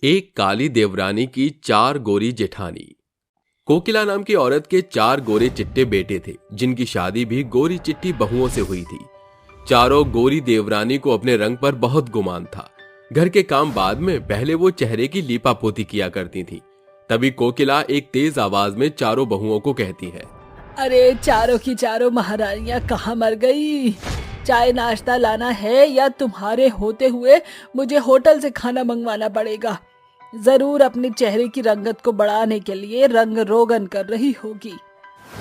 एक काली देवरानी की 4 गोरी जेठानी। कोकिला नाम की औरत के 4 गोरे चिट्टे बेटे थे, जिनकी शादी भी गोरी चिट्टी बहुओं से हुई थी। चारों गोरी देवरानी को अपने रंग पर बहुत गुमान था। घर के काम बाद में पहले वो चेहरे की लीपा पोती किया करती थी। तभी कोकिला एक तेज आवाज में चारों बहुओं को कहती है, अरे चारों की चारों महारानियां कहाँ मर गई? चाय नाश्ता लाना है या तुम्हारे होते हुए मुझे होटल से खाना मंगवाना पड़ेगा? जरूर अपने चेहरे की रंगत को बढ़ाने के लिए रंग रोगन कर रही होगी।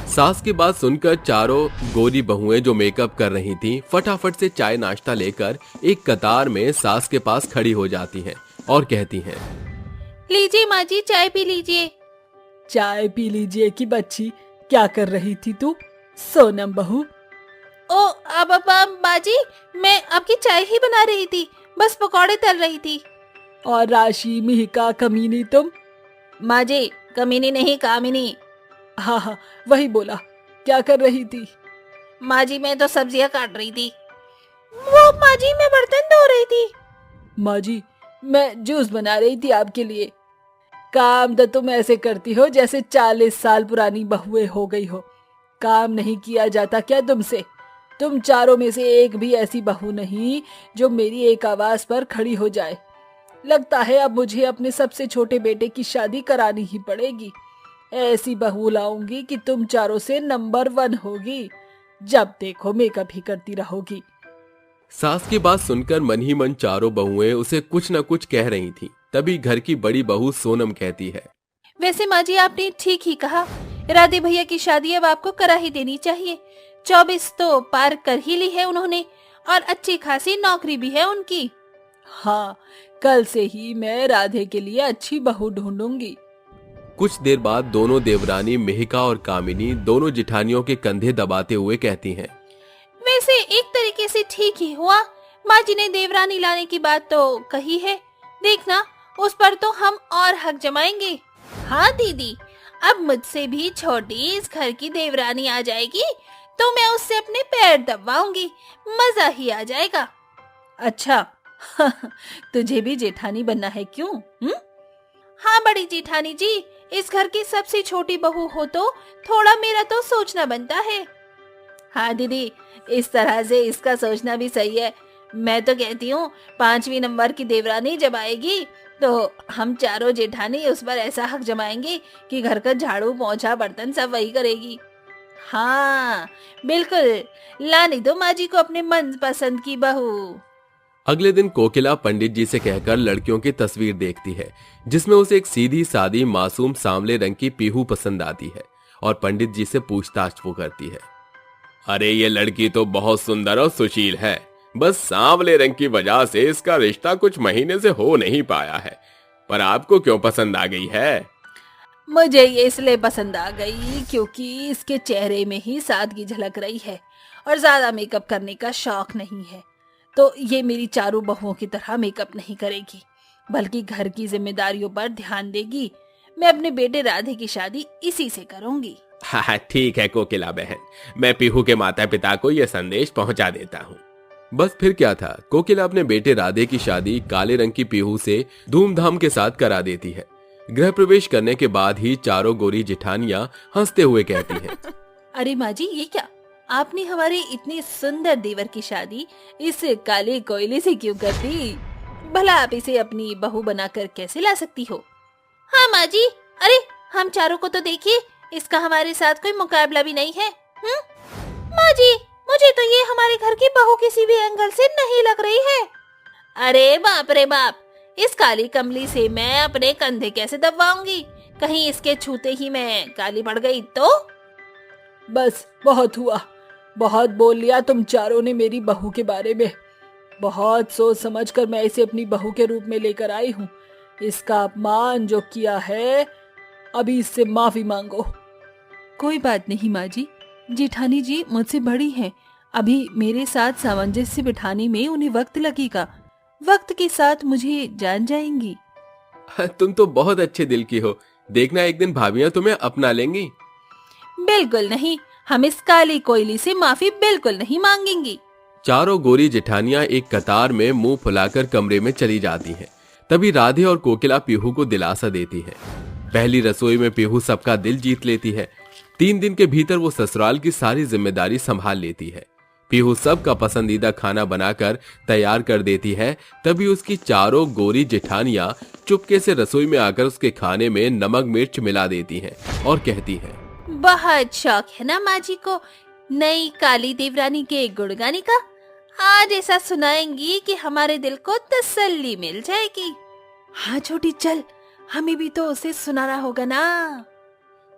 सास की बात सुनकर चारों गोरी बहुएं जो मेकअप कर रही थीं, फटाफट से चाय नाश्ता लेकर एक कतार में सास के पास खड़ी हो जाती हैं और कहती हैं, लीजिए माँ जी, चाय पी लीजिए। चाय पी लीजिए कि बच्ची, क्या कर रही थी तू? सोनम बहू। ओ अब बाजी, मैं आपकी चाय ही बना रही थी, बस पकौड़े तल रही थी। और राशि, मिहिका, कमीनी तुम? माँ जी, कमीनी नहीं कामिनी। हाँ, वही बोला। क्या कर रही थी? माँ जी, मैं तो सब्जियां काट रही थी। वो माँ जी, मैं बर्तन धो रही थी। माँ जी, मैं जूस बना रही थी आपके लिए। काम तो तुम ऐसे करती हो जैसे 40 साल पुरानी बहुएं हो गई हो। काम नहीं किया जाता क्या तुमसे? तुम चारों में से एक भी ऐसी बहू नहीं जो मेरी एक आवाज पर खड़ी हो जाए। लगता है अब मुझे अपने सबसे छोटे बेटे की शादी करानी ही पड़ेगी। ऐसी बहू लाऊंगी कि तुम चारों से नंबर 1 होगी। जब देखो मेकअप ही करती रहोगी। सास की बात सुनकर मन ही मन चारों बहुएं उसे कुछ न कुछ कह रही थीं। तभी घर की बड़ी बहू सोनम कहती है, वैसे माँ जी, आपने ठीक ही कहा। राधे भैया की शादी अब आपको करा ही देनी चाहिए। 24 तो पार कर ही ली है उन्होंने, और अच्छी खासी नौकरी भी है उनकी। हाँ, कल से ही मैं राधे के लिए अच्छी बहू ढूंढूंगी। कुछ देर बाद दोनों देवरानी मिहिका और कामिनी दोनों जिठानियों के कंधे दबाते हुए कहती हैं, वैसे एक तरीके से ठीक ही हुआ। माँ जी ने देवरानी लाने की बात तो कही है, देखना उस पर तो हम और हक जमाएंगे। हाँ दीदी, अब मुझसे भी छोटी इस घर की देवरानी आ जाएगी तो मैं उससे अपने पैर दबाऊंगी, मजा ही आ जाएगा। अच्छा, तुझे भी जेठानी बनना है क्यों? हाँ बड़ी जेठानी जी, इस घर की सबसे छोटी बहू हो तो थोड़ा मेरा तो सोचना बनता है। हाँ दीदी, इस तरह से इसका सोचना भी सही है। मैं तो कहती हूँ 5वीं नंबर की देवरानी जब आएगी तो हम चारों जेठानी उस पर ऐसा हक जमाएंगे कि घर का झाड़ू पोंछा बर्तन सब वही करेगी। हाँ बिल्कुल, लाने दो माँ जी को अपने मन पसंद की बहू। अगले दिन कोकिला पंडित जी से कहकर लड़कियों की तस्वीर देखती है, जिसमें उसे एक सीधी सादी मासूम सांवले रंग की पीहू पसंद आती है और पंडित जी से पूछताछ वो करती है, अरे ये लड़की तो बहुत सुंदर और सुशील है, बस सांवले रंग की वजह से इसका रिश्ता कुछ महीने से हो नहीं पाया है, पर आपको क्यों पसंद आ गई है? मुझे ये इसलिए पसंद आ गई क्योंकि इसके चेहरे में ही सादगी झलक रही है और ज्यादा मेकअप करने का शौक नहीं है। तो ये मेरी चारों बहुओं की तरह मेकअप नहीं करेगी, बल्कि घर की जिम्मेदारियों पर ध्यान देगी। मैं अपने बेटे राधे की शादी इसी से करूंगी। हाँ ठीक है कोकिला बहन, मैं पीहू के माता पिता को यह संदेश पहुंचा देता हूँ। बस फिर क्या था, कोकिला अपने बेटे राधे की शादी काले रंग की पीहू से धूमधाम के साथ करा देती है। गृह प्रवेश करने के बाद ही चारों गोरी जिठानियां हंसते हुए कहती हैं, अरे माँ जी, ये क्या, आपने हमारे इतने सुंदर देवर की शादी इस काले कोयले से क्यों कर दी? भला आप इसे अपनी बहू बनाकर कैसे ला सकती हो? हाँ माँ जी, अरे हम चारों को तो देखिए, इसका हमारे साथ कोई मुकाबला भी नहीं है। माँ जी, मुझे तो ये हमारे घर की बहू किसी भी एंगल से नहीं लग रही है। अरे बाप रे बाप, इस काली कमली से मैं अपने कंधे कैसे दबाऊंगी? कहीं इसके छूते ही मैं काली पड़ गई तो? बस बहुत हुआ, बहुत बोल लिया तुम चारों ने मेरी बहू के बारे में। बहुत सोच समझ कर मैं इसे अपनी बहू के रूप में लेकर आई हूँ। इसका अपमान जो किया है, अभी इससे माफी मांगो। कोई बात नहीं माँ जी, जेठानी जी मुझसे बड़ी हैं, अभी मेरे साथ सामंजस्य बिठाने में उन्हें वक्त लगेगा। वक्त के साथ मुझे जान जाएंगी। तुम तो बहुत अच्छे दिल की हो, देखना एक दिन भाभियां तुम्हें अपना लेंगी। बिल्कुल नहीं, हम इस काली कोयली से माफी बिल्कुल नहीं मांगेंगी। चारों गोरी जेठानियां एक कतार में मुंह फुलाकर कमरे में चली जाती हैं। तभी राधे और कोकिला पीहू को दिलासा देती है। पहली रसोई में पीहू सबका दिल जीत लेती है। 3 दिन के भीतर वो ससुराल की सारी जिम्मेदारी संभाल लेती है। पीहू सबका पसंदीदा खाना बनाकर तैयार कर देती है। तभी उसकी चारों गोरी जेठानियां चुपके से रसोई में आकर उसके खाने में नमक मिर्च मिला देती हैं और कहती हैं, बहुत शौक है ना माँ जी को नई काली देवरानी के गुण गाने का। आज ऐसा सुनाएंगी कि हमारे दिल को तसल्ली मिल जाएगी। हाँ छोटी चल, हमें भी तो उसे सुनाना होगा ना।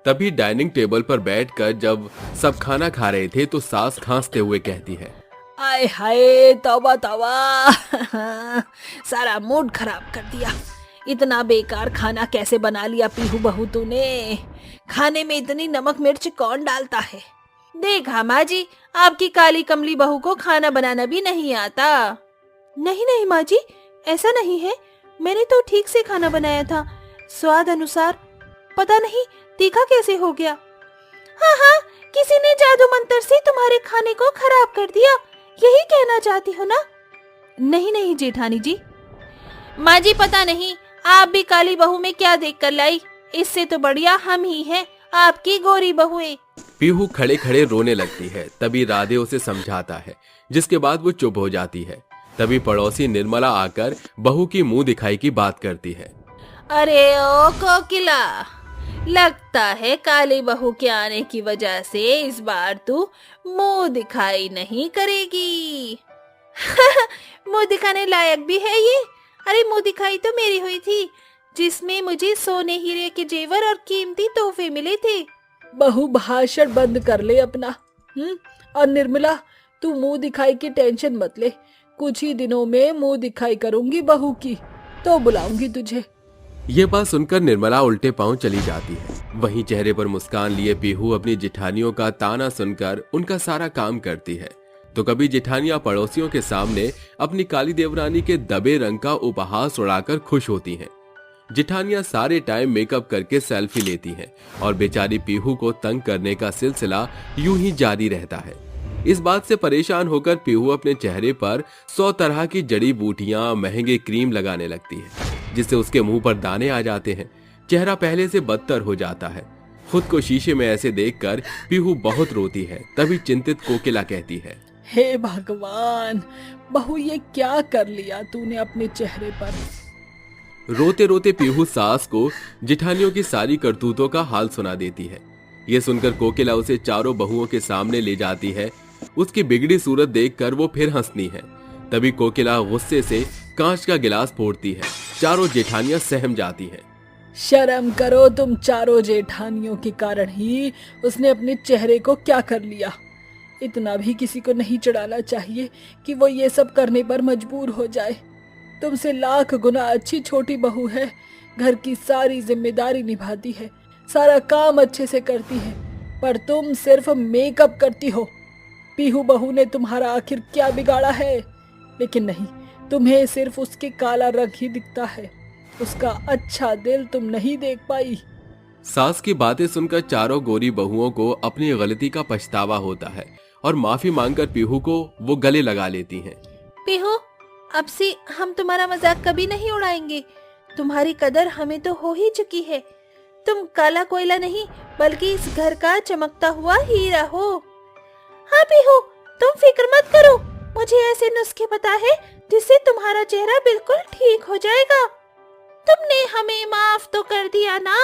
तभी डाइनिंग टेबल पर बैठकर जब सब खाना खा रहे थे तो सास खांसते हुए कहती है, आय हाय तौबा तौबा सारा मूड खराब कर दिया। इतना बेकार खाना कैसे बना लिया पीहू बहू तूने। खाने में इतनी नमक मिर्च कौन डालता है। देखा माँ जी, आपकी काली कमली बहू को खाना बनाना भी नहीं आता। नहीं नहीं माँ जी, ऐसा नहीं है। मैंने तो ठीक से खाना बनाया था, स्वाद अनुसार। पता नहीं तीखा कैसे हो गया। हाँ हाँ, किसी ने जादू मंत्र से तुम्हारे खाने को खराब कर दिया, यही कहना चाहती हो ना? नहीं नहीं जेठानी जी। माँ जी पता नहीं आप भी काली बहू में क्या देख कर लाई। इससे तो बढ़िया हम ही हैं, आपकी गोरी बहुएं। पीहू खड़े खड़े रोने लगती है। तभी राधे उसे समझाता है, जिसके बाद वो चुप हो जाती है। तभी पड़ोसी निर्मला आकर बहू की मुंह दिखाई की बात करती है। अरे ओ कोकिला, लगता है काली बहू के आने की वजह से इस बार तू मुंह दिखाई नहीं करेगी। मुंह दिखाने लायक भी है ये। अरे मुंह दिखाई तो मेरी हुई थी, जिसमें मुझे सोने हीरे के जेवर और कीमती तोहफे मिले थे। बहू भाषण बंद कर ले अपना। और निर्मला, तू मुंह दिखाई की टेंशन मत ले। कुछ ही दिनों में मुंह दिखाई करूंगी बहू की, तो बुलाऊंगी तुझे। ये बात सुनकर निर्मला उल्टे पांव चली जाती है। वहीं चेहरे पर मुस्कान लिए पीहू अपनी जेठानियों का ताना सुनकर उनका सारा काम करती है। तो कभी जेठानियां पड़ोसियों के सामने अपनी काली देवरानी के दबे रंग का उपहास उड़ाकर खुश होती हैं। जेठानियां सारे टाइम मेकअप करके सेल्फी लेती हैं और बेचारी पीहू को तंग करने का सिलसिला यूं ही जारी रहता है। इस बात से परेशान होकर पीहू अपने चेहरे पर 100 तरह की जड़ी बूटियां, महंगे क्रीम लगाने लगती है, जिससे उसके मुंह पर दाने आ जाते हैं। चेहरा पहले से बदतर हो जाता है। खुद को शीशे में ऐसे देखकर पीहू बहुत रोती है। तभी चिंतित कोकिला कहती है, हे भगवान, बहू ये क्या कर लिया तूने अपने चेहरे पर। रोते रोते पीहू सास को जेठानियों की सारी करतूतों का हाल सुना देती है। ये सुनकर कोकिला उसे चारों बहुओं के सामने ले जाती है। उसकी बिगड़ी सूरत देखकर वो फिर हंसती है। तभी कोकिला गुस्से से कांच का गिलास फोड़ती है। चारों जेठानियां सहम जाती हैं। शर्म करो, तुम चारों जेठानियों के कारण ही उसने अपने चेहरे को क्या कर लिया। इतना भी किसी को नहीं चढ़ाना चाहिए कि वो ये सब करने पर मजबूर हो जाए। तुमसे लाख गुना अच्छी छोटी बहू है। घर की सारी जिम्मेदारी निभाती है, सारा काम अच्छे से करती है, पर तुम सिर्फ मेकअप करती हो। पीहू बहू ने तुम्हारा आखिर क्या बिगाड़ा है। लेकिन नहीं, तुम्हें सिर्फ उसके काला रंग ही दिखता है, उसका अच्छा दिल तुम नहीं देख पाई। सास की बातें सुनकर चारों गोरी बहुओं को अपनी गलती का पछतावा होता है और माफी मांगकर पीहू को वो गले लगा लेती हैं। पीहू, अब से हम तुम्हारा मजाक कभी नहीं उड़ाएंगे। तुम्हारी कदर हमें तो हो ही चुकी है। तुम काला कोयला नहीं, बल्कि इस घर का चमकता हुआ हीरा हो। हाँ पीहू, तुम फिक्र मत करो। मुझे ऐसे नुस्खे पता है जिससे तुम्हारा चेहरा बिल्कुल ठीक हो जाएगा। तुमने हमें माफ तो कर दिया ना।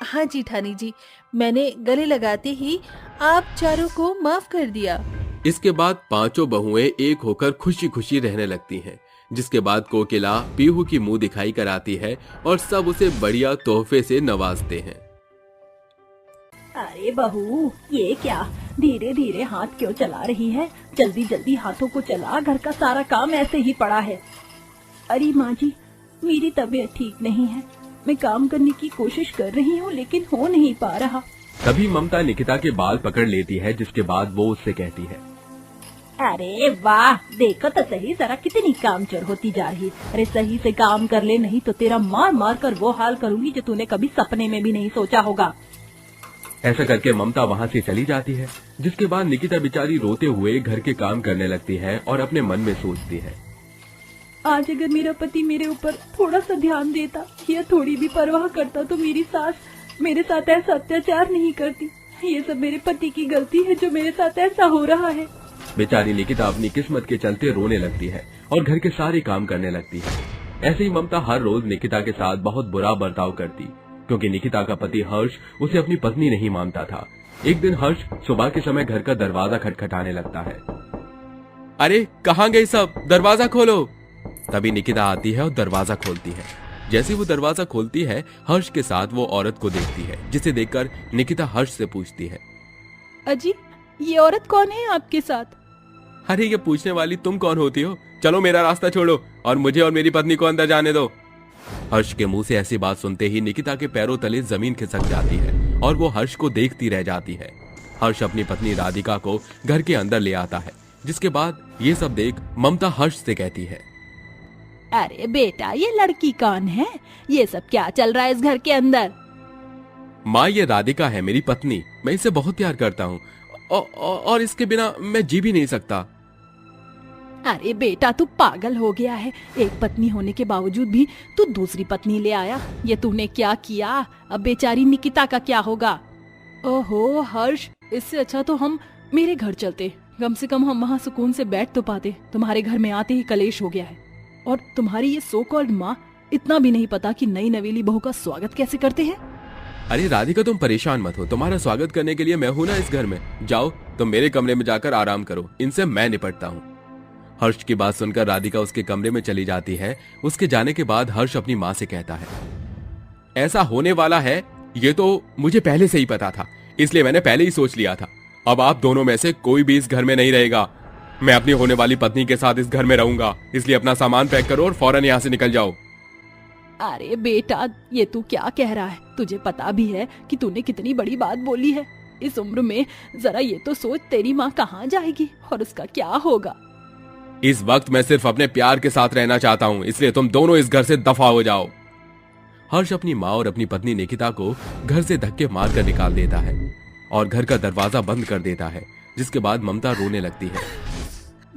हाँ जेठानी जी, मैंने गले लगाते ही आप चारों को माफ कर दिया। इसके बाद पांचों बहुएं एक होकर खुशी खुशी रहने लगती हैं। जिसके बाद कोकिला पीहू की मुंह दिखाई कराती है और सब उसे बढ़िया तोहफे से नवाजते हैं। अरे बहू, ये क्या धीरे धीरे हाथ क्यों चला रही है? जल्दी जल्दी हाथों को चला, घर का सारा काम ऐसे ही पड़ा है। अरे माँ जी, मेरी तबीयत ठीक नहीं है। मैं काम करने की कोशिश कर रही हूँ, लेकिन हो नहीं पा रहा। तभी ममता निकिता के बाल पकड़ लेती है, जिसके बाद वो उससे कहती है, अरे वाह, देखो तो सही जरा कितनी कामचोर होती जा रही। अरे सही से काम कर ले, नहीं तो तेरा मार मार कर वो हाल करूंगी जो तूने कभी सपने में भी नहीं सोचा होगा। ऐसा करके ममता वहाँ से चली जाती है। जिसके बाद निकिता बेचारी रोते हुए घर के काम करने लगती है और अपने मन में सोचती है, आज अगर मेरा पति मेरे ऊपर थोड़ा सा ध्यान देता या थोड़ी भी परवाह करता तो मेरी सास मेरे साथ ऐसा अत्याचार नहीं करती। ये सब मेरे पति की गलती है जो मेरे साथ ऐसा हो रहा है। बेचारी निकिता अपनी किस्मत के चलते रोने लगती है और घर के सारे काम करने लगती है। ऐसे ही ममता हर रोज निकिता के साथ बहुत बुरा बर्ताव करती, क्योंकि निकिता का पति हर्ष उसे अपनी पत्नी नहीं मानता था। एक दिन हर्ष सुबह के समय घर का दरवाजा खटखटाने लगता है। अरे कहाँ गए सब, दरवाजा खोलो। तभी निकिता आती है और दरवाजा खोलती है। जैसे वो दरवाजा खोलती है, हर्ष के साथ वो औरत को देखती है, जिसे देखकर निकिता हर्ष से पूछती है, अजी ये औरत कौन है आपके साथ? अरे ये पूछने वाली तुम कौन होती हो? चलो मेरा रास्ता छोड़ो और मुझे और मेरी पत्नी को अंदर जाने दो। हर्ष के मुंह से ऐसी बात सुनते ही निकिता के पैरों तले जमीन खिसक जाती है और वो हर्ष को देखती रह जाती है। हर्ष अपनी पत्नी राधिका को घर के अंदर ले आता है, जिसके बाद ये सब देख ममता हर्ष से कहती है, अरे बेटा ये लड़की कौन है? ये सब क्या चल रहा है इस घर के अंदर? माँ ये राधिका है, मेरी पत्नी। मैं इसे बहुत प्यार करता हूँ और इसके बिना मैं जी भी नहीं सकता। अरे बेटा तू पागल हो गया है। एक पत्नी होने के बावजूद भी तू दूसरी पत्नी ले आया। ये तूने क्या किया? अब बेचारी निकिता का क्या होगा? ओहो हर्ष, इससे अच्छा तो हम मेरे घर चलते, कम से कम हम वहाँ सुकून से बैठ तो पाते। तुम्हारे घर में आते ही कलेश हो गया है। और तुम्हारी ये सो कॉल्ड माँ इतना भी नहीं पता कि नई नवेली बहू का स्वागत कैसे करते हैं। अरे राधिका तुम परेशान मत हो, तुम्हारा स्वागत करने के लिए मैं हूं ना इस घर में। जाओ तुम मेरे कमरे में जाकर आराम करो, इनसे मैं निपटता हूँ। हर्ष की बात सुनकर राधिका उसके कमरे में चली जाती है। उसके जाने के बाद हर्ष अपनी माँ से कहता है, ऐसा होने वाला है ये तो मुझे पहले से ही पता था, इसलिए मैंने पहले ही सोच लिया था। अब आप दोनों में से कोई भी इस घर में नहीं रहेगा। मैं अपनी होने वाली पत्नी के साथ इस घर में रहूंगा, इसलिए अपना सामान पैक करो और फौरन यहाँ से निकल जाओ। अरे बेटा ये तू क्या कह रहा है? तुझे पता भी है कि तूने कितनी बड़ी बात बोली है। इस उम्र में जरा ये तो सोच, तेरी माँ कहाँ जाएगी और उसका क्या होगा? इस वक्त मैं सिर्फ अपने प्यार के साथ रहना चाहता हूँ, इसलिए तुम दोनों इस घर से दफा हो जाओ। हर्ष अपनी माँ और अपनी पत्नी निकिता को घर से धक्के मार कर निकाल देता है और घर का दरवाजा बंद कर देता है, जिसके बाद ममता रोने लगती है।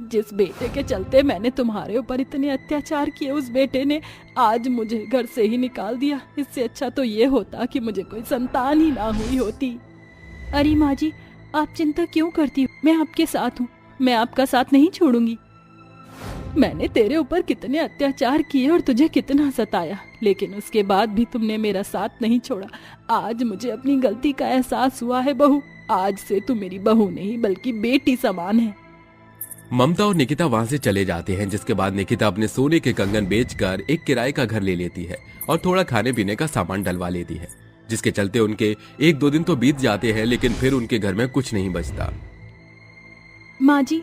जिस बेटे के चलते मैंने तुम्हारे ऊपर इतने अत्याचार किए, उस बेटे ने आज मुझे घर से ही निकाल दिया। इससे अच्छा तो ये होता कि मुझे कोई संतान ही ना हुई होती। अरे माँ जी आप चिंता क्यों करती हो? मैं आपके साथ हूँ, मैं आपका साथ नहीं छोड़ूंगी। मैंने तेरे ऊपर कितने अत्याचार किए और तुझे कितना सताया, लेकिन उसके बाद भी तुमने मेरा साथ नहीं छोड़ा। आज मुझे अपनी गलती का एहसास हुआ है बहू। आज से तू मेरी बहू नहीं बल्कि बेटी समान है। ममता और निकिता वहां से चले जाते हैं, जिसके बाद निकिता अपने सोने के कंगन बेचकर एक किराए का घर ले लेती है और थोड़ा खाने पीने का सामान डलवा लेती है, जिसके चलते उनके 1-2 दिन तो बीत जाते हैं, लेकिन फिर उनके घर में कुछ नहीं बचता। माँ जी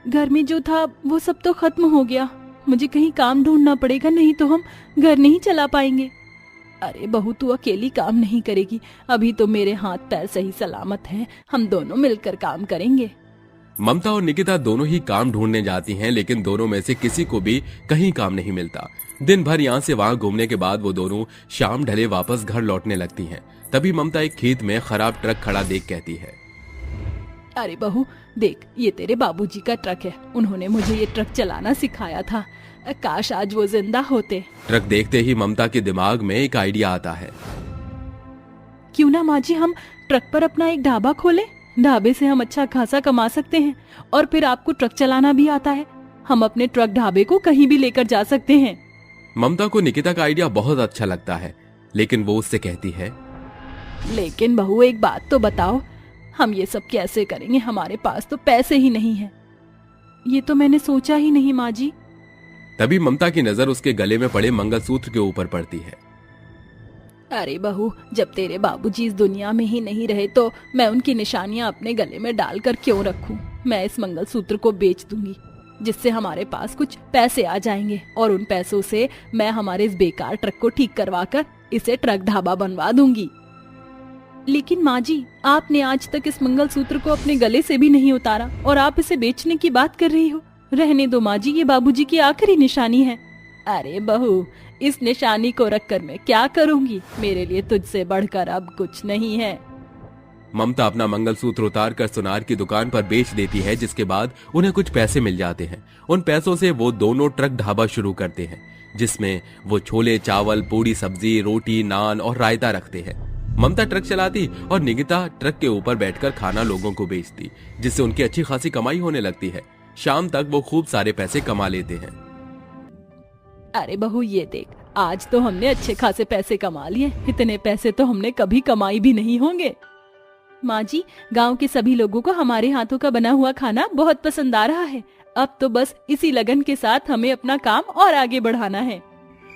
घर में जो था वो सब तो खत्म हो गया। मुझे कहीं काम ढूंढना पड़ेगा, नहीं तो हम घर नहीं चला पाएंगे। अरे बहू तू अकेली काम नहीं करेगी, अभी तो मेरे हाथ पैर सही सलामत हैं, हम दोनों मिलकर काम करेंगे। ममता और निकिता दोनों ही काम ढूंढने जाती हैं, लेकिन दोनों में से किसी को भी कहीं काम नहीं मिलता। दिन भर यहाँ से वहाँ घूमने के बाद वो दोनों शाम ढले वापस घर लौटने लगती हैं। तभी ममता एक खेत में खराब ट्रक खड़ा देख कहती है, अरे बहू देख ये तेरे बाबूजी का ट्रक है, उन्होंने मुझे ये ट्रक चलाना सिखाया था। काश आज वो जिंदा होते। ट्रक देखते ही ममता के दिमाग में एक आइडिया आता है। क्यों ना माँ जी हम ट्रक पर अपना एक ढाबा खोलें? ढाबे से हम अच्छा खासा कमा सकते हैं और फिर आपको ट्रक चलाना भी आता है। हम अपने ट्रक ढाबे को कहीं भी लेकर जा सकते हैं। ममता को निकिता का आइडिया बहुत अच्छा लगता है, लेकिन वो उससे कहती है, लेकिन बहू एक बात तो बताओ, हम ये सब कैसे करेंगे? हमारे पास तो पैसे ही नहीं है। ये तो मैंने सोचा ही नहीं माँ जी। तभी ममता की नजर उसके गले में पड़े मंगलसूत्र के ऊपर पड़ती है। अरे बहू जब तेरे बाबूजी इस दुनिया में ही नहीं रहे तो मैं उनकी निशानियां अपने गले में डालकर क्यों रखूं? मैं इस मंगलसूत्र को बेच दूंगी, जिससे हमारे पास कुछ पैसे आ जाएंगे और उन पैसों से मैं हमारे इस बेकार ट्रक को ठीक करवा कर इसे ट्रक ढाबा बनवा दूंगी। लेकिन माँ जी आपने आज तक इस मंगलसूत्र को अपने गले से भी नहीं उतारा और आप इसे बेचने की बात कर रही हो। रहने दो माँ जी, ये बाबूजी की आखिरी निशानी है। अरे बहू इस निशानी को रखकर मैं क्या करूंगी? मेरे लिए तुझसे बढ़कर अब कुछ नहीं है। ममता अपना मंगलसूत्र उतार कर सुनार की दुकान पर बेच देती है, जिसके बाद उन्हें कुछ पैसे मिल जाते हैं। उन पैसों से वो दोनों ट्रक ढाबा शुरू करते हैं, जिसमें वो छोले चावल, पूड़ी सब्जी, रोटी, नान और रायता रखते हैं। ममता ट्रक चलाती और निकिता ट्रक के ऊपर बैठकर खाना लोगों को बेचती, जिससे उनकी अच्छी खासी कमाई होने लगती है। शाम तक वो खूब सारे पैसे कमा लेते हैं। अरे बहू ये देख, आज तो हमने अच्छे खासे पैसे कमा लिए। इतने पैसे तो हमने कभी कमाई भी नहीं होंगे। माँ जी, गांव के सभी लोगों को हमारे हाथों का बना हुआ खाना बहुत पसंद आ रहा है। अब तो बस इसी लगन के साथ हमें अपना काम और आगे बढ़ाना है।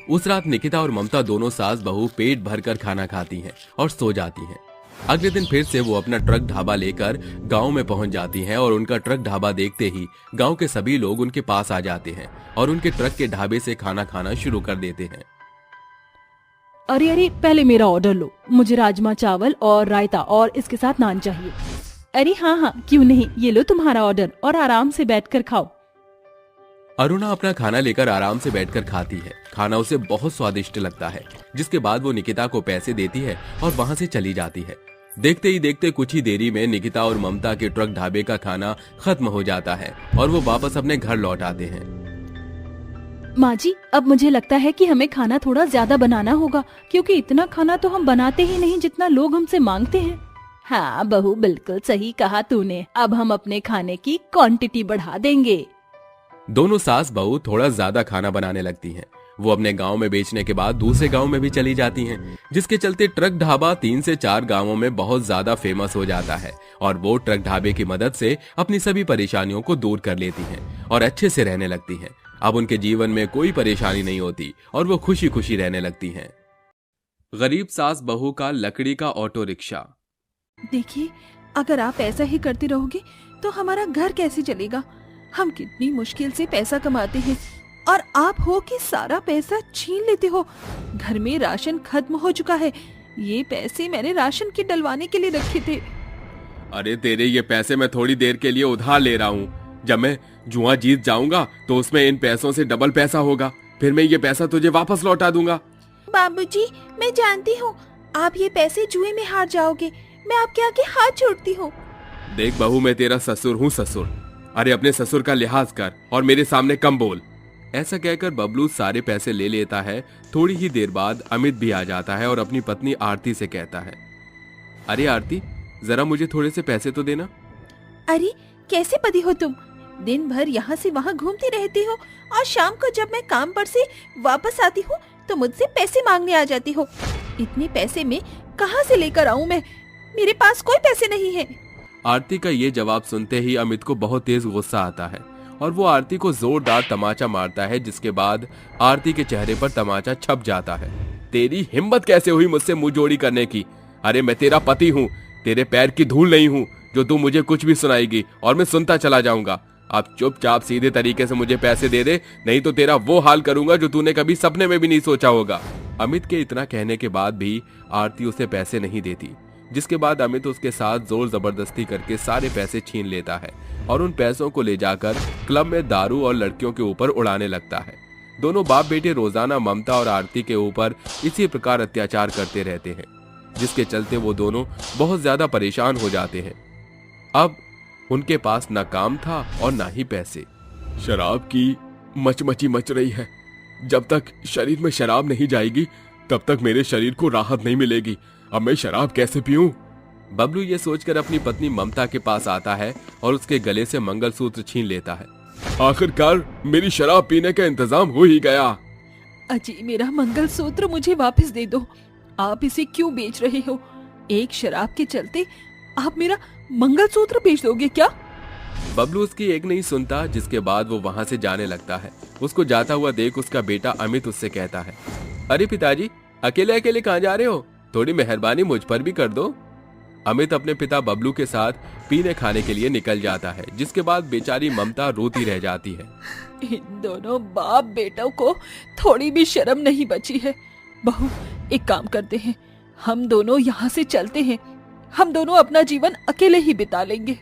उस रात निकिता और ममता दोनों सास बहू पेट भरकर खाना खाती हैं और सो जाती हैं। अगले दिन फिर से वो अपना ट्रक ढाबा लेकर गांव में पहुंच जाती हैं और उनका ट्रक ढाबा देखते ही गांव के सभी लोग उनके पास आ जाते हैं और उनके ट्रक के ढाबे से खाना खाना शुरू कर देते हैं। अरे अरे, पहले मेरा ऑर्डर लो। मुझे राजमा चावल और रायता और इसके साथ नान चाहिए। अरे हाँ हाँ, क्यों नहीं, ये लो तुम्हारा ऑर्डर और आराम से बैठकर खाओ। अरुणा अपना खाना लेकर आराम से बैठकर खाती है। खाना उसे बहुत स्वादिष्ट लगता है, जिसके बाद वो निकिता को पैसे देती है और वहां से चली जाती है। देखते ही देखते कुछ ही देरी में निकिता और ममता के ट्रक ढाबे का खाना खत्म हो जाता है और वो वापस अपने घर लौट आते हैं। माँ जी, अब मुझे लगता है कि हमें खाना थोड़ा ज्यादा बनाना होगा, क्योंकि इतना खाना तो हम बनाते ही नहीं जितना लोग हमसे मांगते हैं। हाँ बहू, बिल्कुल सही कहा तूने। अब हम अपने खाने की क्वांटिटी बढ़ा देंगे। दोनों सास बहू थोड़ा ज्यादा खाना बनाने लगती हैं। वो अपने गांव में बेचने के बाद दूसरे गांव में भी चली जाती हैं, जिसके चलते ट्रक ढाबा 3 से 4 गांवों में बहुत ज्यादा फेमस हो जाता है और वो ट्रक ढाबे की मदद से अपनी सभी परेशानियों को दूर कर लेती हैं और अच्छे से रहने लगती हैं। अब उनके जीवन में कोई परेशानी नहीं होती और वो खुशी खुशी रहने लगती हैं। गरीब सास बहू का लकड़ी का ऑटो रिक्शा। देखिए, अगर आप ऐसा ही करते रहोगे तो हमारा घर कैसे चलेगा? हम कितनी मुश्किल से पैसा कमाते हैं और आप हो कि सारा पैसा छीन लेते हो। घर में राशन खत्म हो चुका है। ये पैसे मैंने राशन के डलवाने के लिए रखे थे। अरे तेरे ये पैसे मैं थोड़ी देर के लिए उधार ले रहा हूँ। जब मैं जुआ जीत जाऊंगा तो उसमें इन पैसों से डबल पैसा होगा, फिर मैं ये पैसा तुझे वापस लौटा दूंगा। बाबूजी, मैं जानती हूँ आप ये पैसे जुए में हार जाओगे। मैं आपके आगे हाथ जोड़ती हूँ। देख बहू, मैं तेरा ससुर हूँ ससुर। अरे अपने ससुर का लिहाज कर और मेरे सामने कम बोल। ऐसा कहकर बबलू सारे पैसे ले लेता है। थोड़ी ही देर बाद अमित भी आ जाता है और अपनी पत्नी आरती से कहता है, अरे आरती, जरा मुझे थोड़े से पैसे तो देना। अरे कैसे पति हो तुम? दिन भर यहाँ से वहाँ घूमती रहती हो और शाम को जब मैं काम पर से वापस आती हूँ तो मुझसे पैसे मांगने आ जाती हो। इतने पैसे में कहाँ से लेकर आऊँ मैं? मेरे पास कोई पैसे नहीं है। आरती का ये जवाब सुनते ही अमित को बहुत तेज गुस्सा आता है और वो आरती को जोरदार तमाचा मारता है, जिसके बाद आरती के चेहरे पर तमाचा छप जाता है। तेरी हिम्मत कैसे हुई मुझसे मुंह जोड़ी करने की? अरे मैं तेरा पति हूँ, तेरे पैर की धूल नहीं हूँ जो तू मुझे कुछ भी सुनाएगी और मैं सुनता चला जाऊंगा। अब चुपचाप सीधे तरीके से मुझे पैसे दे दे, नहीं तो तेरा वो हाल करूंगा जो तूने कभी सपने में भी नहीं सोचा होगा। अमित के इतना कहने के बाद भी आरती उसे पैसे नहीं देती, जिसके बाद अमित उसके साथ जोर जबरदस्ती करके सारे पैसे छीन लेता है और उन पैसों को ले जाकर क्लब में दारू और लड़कियों के ऊपर उड़ाने लगता है। दोनों बाप बेटे रोजाना ममता और आरती के ऊपर इसी प्रकार अत्याचार करते रहते हैं, जिसके चलते वो दोनों बहुत ज्यादा परेशान हो जाते हैं। अब उनके पास न काम था और न ही पैसे। शराब की मचमची मच रही है। जब तक शरीर में शराब नहीं जाएगी तब तक मेरे शरीर को राहत नहीं मिलेगी। अब मैं शराब कैसे पीऊं? बबलू ये सोचकर अपनी पत्नी ममता के पास आता है और उसके गले से मंगलसूत्र छीन लेता है। आखिरकार मेरी शराब पीने का इंतजाम हो ही गया। अजी, मेरा मंगलसूत्र मुझे वापस दे दो। आप इसे क्यों बेच रहे हो? एक शराब के चलते आप मेरा मंगलसूत्र बेच दोगे क्या? बबलू उसकी एक नहीं सुनता, जिसके बाद वो वहां से जाने लगता है। उसको जाता हुआ देख उसका बेटा अमित उससे कहता है, अरे पिताजी, अकेले अकेले कहाँ जा रहे हो? थोड़ी मेहरबानी मुझ पर भी कर दो। अमित अपने पिता बबलू के साथ पीने खाने के लिए निकल जाता है, जिसके बाद बेचारी ममता रोती रह जाती है। इन दोनों बाप बेटों को थोड़ी भी शर्म नहीं बची है। बहू, एक काम करते हैं, हम दोनों यहाँ से चलते हैं। हम दोनों अपना जीवन अकेले ही बिता लेंगे।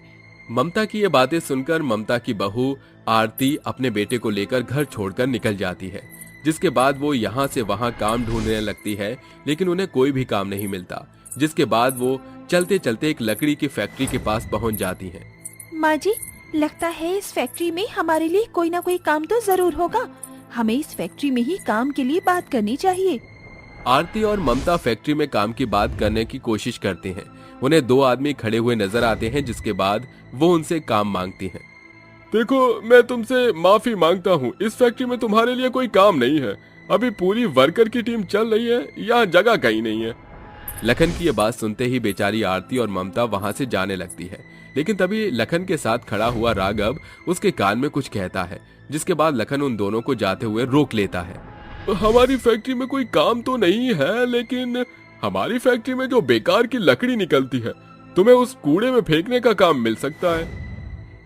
ममता की ये बातें सुनकर ममता की बहू आरती अपने बेटे को लेकर घर छोड़कर निकल जाती है। जिसके बाद वो यहाँ से वहाँ काम ढूंढने लगती है, लेकिन उन्हें कोई भी काम नहीं मिलता। जिसके बाद वो चलते चलते एक लकड़ी की फैक्ट्री के पास पहुँच जाती है। माँ जी, लगता है इस फैक्ट्री में हमारे लिए कोई ना कोई काम तो जरूर होगा। हमें इस फैक्ट्री में ही काम के लिए बात करनी चाहिए। आरती और ममता फैक्ट्री में काम की बात करने की कोशिश करते हैं। उन्हें दो आदमी खड़े हुए नजर आते हैं, जिसके बाद वो उनसे काम मांगती हैं। देखो, मैं तुमसे माफी मांगता हूँ, इस फैक्ट्री में तुम्हारे लिए कोई काम नहीं है। अभी पूरी वर्कर की टीम चल रही है, यहाँ जगह कहीं नहीं है। लखन की ये बात सुनते ही बेचारी आरती और ममता वहाँ से जाने लगती है, लेकिन तभी लखन के साथ खड़ा हुआ राघव उसके कान में कुछ कहता है, जिसके बाद लखन उन दोनों को जाते हुए रोक लेता है। हमारी फैक्ट्री में कोई काम तो नहीं है, लेकिन हमारी फैक्ट्री में जो बेकार की लकड़ी निकलती है, तुम्हें उस कूड़े में फेंकने का काम मिल सकता है।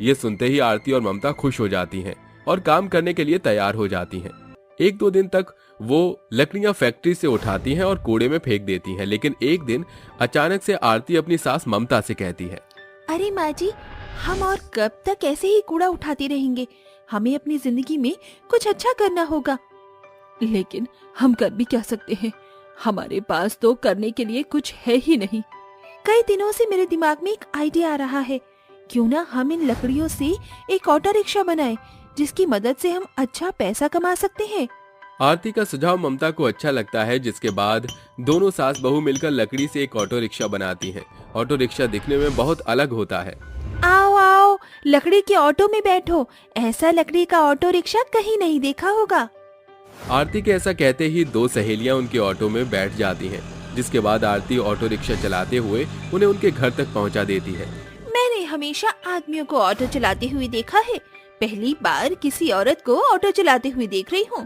ये सुनते ही आरती और ममता खुश हो जाती हैं और काम करने के लिए तैयार हो जाती हैं। एक दो दिन तक वो लकड़ियां फैक्ट्री से उठाती हैं और कूड़े में फेंक देती हैं, लेकिन एक दिन अचानक से आरती अपनी सास ममता से कहती है, अरे माँ जी, हम और कब तक ऐसे ही कूड़ा उठाते रहेंगे? हमें अपनी जिंदगी में कुछ अच्छा करना होगा। लेकिन हम कर भी क्या सकते हैं? हमारे पास तो करने के लिए कुछ है ही नहीं। कई दिनों से मेरे दिमाग में एक आइडिया आ रहा है। क्यों ना हम इन लकड़ियों से एक ऑटो रिक्शा बनाएं, जिसकी मदद से हम अच्छा पैसा कमा सकते हैं। आरती का सुझाव ममता को अच्छा लगता है, जिसके बाद दोनों सास बहू मिलकर लकड़ी से एक ऑटो रिक्शा बनाती हैं। ऑटो रिक्शा दिखने में बहुत अलग होता है। आओ आओ, लकड़ी के ऑटो में बैठो। ऐसा लकड़ी का ऑटो रिक्शा कहीं नहीं देखा होगा। आरती के ऐसा कहते ही दो सहेलियां उनके ऑटो में बैठ जाती हैं, जिसके बाद आरती ऑटो रिक्शा चलाते हुए उन्हें उनके घर तक पहुंचा देती है। मैंने हमेशा आदमियों को ऑटो चलाते हुए देखा है, पहली बार किसी औरत को ऑटो चलाते हुए देख रही हूँ।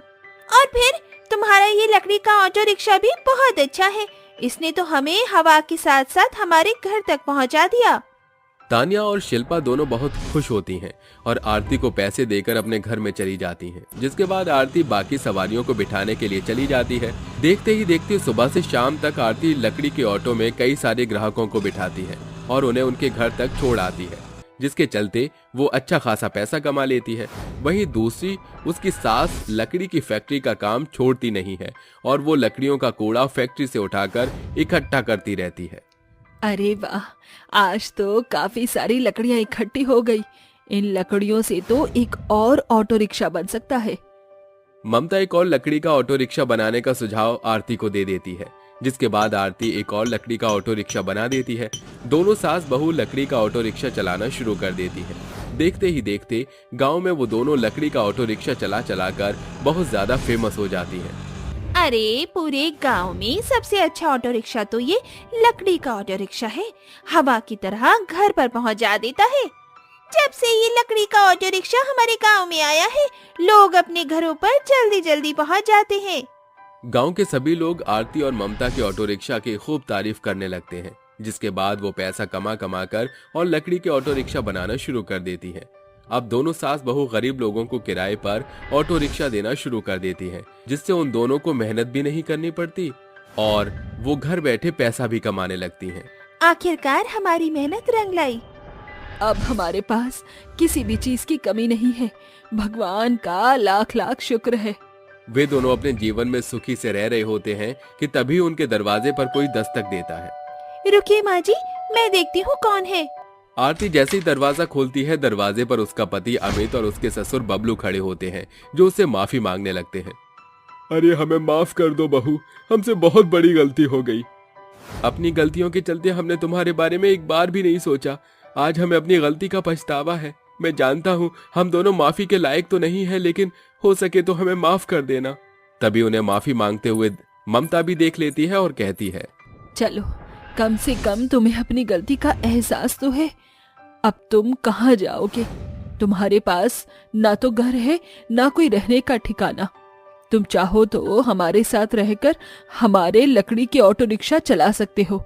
और फिर तुम्हारा ये लकड़ी का ऑटो रिक्शा भी बहुत अच्छा है। इसने तो हमें हवा के साथ साथ हमारे घर तक पहुँचा दिया। तानिया और शिल्पा दोनों बहुत खुश होती हैं और आरती को पैसे देकर अपने घर में चली जाती हैं। जिसके बाद आरती बाकी सवारियों को बिठाने के लिए चली जाती है। देखते ही देखते सुबह से शाम तक आरती लकड़ी के ऑटो में कई सारे ग्राहकों को बिठाती है और उन्हें उनके घर तक छोड़ आती है, जिसके चलते वो अच्छा खासा पैसा कमा लेती है। वहीं दूसरी उसकी सास लकड़ी की फैक्ट्री का काम छोड़ती नहीं है और वो लकड़ियों का कूड़ा फैक्ट्री से उठाकर इकट्ठा करती रहती है। अरे वाह, आज तो काफी सारी लकड़ियां इकट्ठी हो गई। इन लकड़ियों से तो एक और ऑटो रिक्शा बन सकता है। ममता एक और लकड़ी का ऑटो रिक्शा बनाने का सुझाव आरती को दे देती है, जिसके बाद आरती एक और लकड़ी का ऑटो रिक्शा बना देती है। दोनों सास बहू लकड़ी का ऑटो रिक्शा चलाना शुरू कर देती है। देखते ही देखते गांव में वो दोनों लकड़ी का ऑटो रिक्शा चला चलाकर बहुत ज्यादा फेमस हो जाती है। अरे, पूरे गांव में सबसे अच्छा ऑटो रिक्शा तो ये लकड़ी का ऑटो रिक्शा है। हवा की तरह घर पर पहुंच जा देता है। जब से ये लकड़ी का ऑटो रिक्शा हमारे गांव में आया है, लोग अपने घरों पर जल्दी जल्दी पहुंच जाते हैं। गांव के सभी लोग आरती और ममता के ऑटो रिक्शा की खूब तारीफ करने लगते हैं, जिसके बाद वो पैसा कमा कमा कर और लकड़ी के ऑटो रिक्शा बनाना शुरू कर देती है। अब दोनों सास बहू गरीब लोगों को किराए पर ऑटो रिक्शा देना शुरू कर देती हैं, जिससे उन दोनों को मेहनत भी नहीं करनी पड़ती और वो घर बैठे पैसा भी कमाने लगती हैं। आखिरकार हमारी मेहनत रंग लाई। अब हमारे पास किसी भी चीज की कमी नहीं है। भगवान का लाख लाख शुक्र है। वे दोनों अपने जीवन में सुखी से रह रहे होते हैं कि तभी उनके दरवाजे पर कोई दस्तक देता है। रुकिए माँ जी, मैं देखती हूँ कौन है। आरती जैसे ही दरवाजा खोलती है, दरवाजे पर उसका पति अमित और उसके ससुर बबलू खड़े होते हैं, जो उससे माफी मांगने लगते हैं। अरे हमें माफ कर दो बहू, हमसे बहुत बड़ी गलती हो गई। अपनी गलतियों के चलते हमने तुम्हारे बारे में एक बार भी नहीं सोचा। आज हमें अपनी गलती का पछतावा है। मैं जानता हूँ हम दोनों माफी के लायक तो नहीं है, लेकिन हो सके तो हमें माफ कर देना। तभी उन्हें माफी मांगते हुए ममता भी देख लेती है और कहती है, चलो, कम से कम तुम्हें अपनी गलती का एहसास तो है। अब तुम कहाँ जाओगे? तुम्हारे पास ना तो घर है, ना कोई रहने का ठिकाना। तुम चाहो तो हमारे साथ रहकर हमारे लकड़ी के ऑटो रिक्शा चला सकते हो।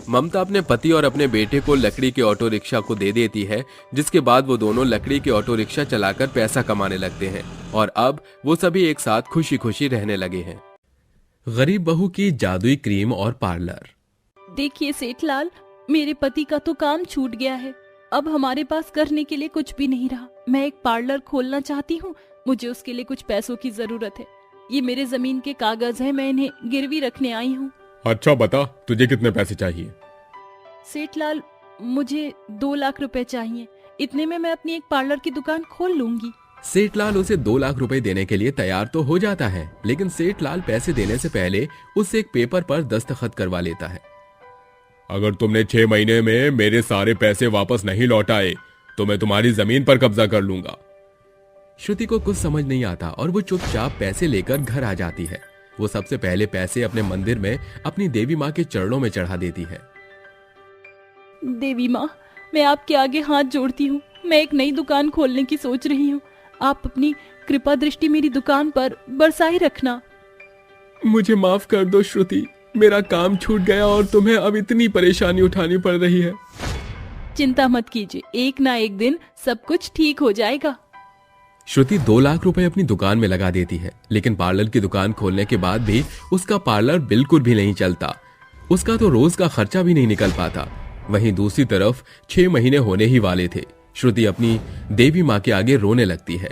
ममता अपने पति और अपने बेटे को लकड़ी के ऑटो रिक्शा को दे देती है, जिसके बाद वो दोनों लकड़ी के ऑटो रिक्शा चलाकर पैसा कमाने लगते हैं और अब वो सभी एक साथ खुशी खुशी रहने लगे हैं। गरीब बहू की जादुई क्रीम और पार्लर। देखिए सेठलाल, मेरे पति का तो काम छूट गया है। अब हमारे पास करने के लिए कुछ भी नहीं रहा। मैं एक पार्लर खोलना चाहती हूँ। मुझे उसके लिए कुछ पैसों की जरूरत है। ये मेरे जमीन के कागज हैं, मैं इन्हें गिरवी रखने आई हूँ। अच्छा बता, तुझे कितने पैसे चाहिए? सेठलाल, मुझे 2 लाख रुपए चाहिए। इतने में मैं अपनी एक पार्लर की दुकान खोल लूंगी। सेठलाल उसे 2 लाख रुपए देने के लिए तैयार तो हो जाता है, लेकिन सेठलाल पैसे देने से पहले उससे एक पेपर पर दस्तखत करवा लेता है। अगर तुमने 6 महीने में मेरे सारे पैसे वापस नहीं लौटाए तो मैं तुम्हारी जमीन पर कब्जा कर लूंगा। श्रुति को कुछ समझ नहीं आता और वो चुपचाप पैसे लेकर घर आ जाती है। वो सबसे पहले पैसे अपने मंदिर में अपनी देवी माँ के चरणों में चढ़ा देती है। देवी माँ, मैं आपके आगे हाथ जोड़ती हूँ। मैं एक नई दुकान खोलने की सोच रही हूँ। आप अपनी कृपा दृष्टि मेरी दुकान पर बरसाए रखना। मुझे माफ कर दो श्रुति, मेरा काम छूट गया और तुम्हें अब इतनी परेशानी उठानी पड़ रही है। चिंता मत कीजिए, एक ना एक दिन सब कुछ ठीक हो जाएगा। श्रुति 2 लाख रुपए अपनी दुकान में लगा देती है, लेकिन पार्लर की दुकान खोलने के बाद भी उसका पार्लर बिल्कुल भी नहीं चलता। उसका तो रोज का खर्चा भी नहीं निकल पाता। वहीं दूसरी तरफ 6 महीने होने ही वाले थे। श्रुति अपनी देवी माँ के आगे रोने लगती है।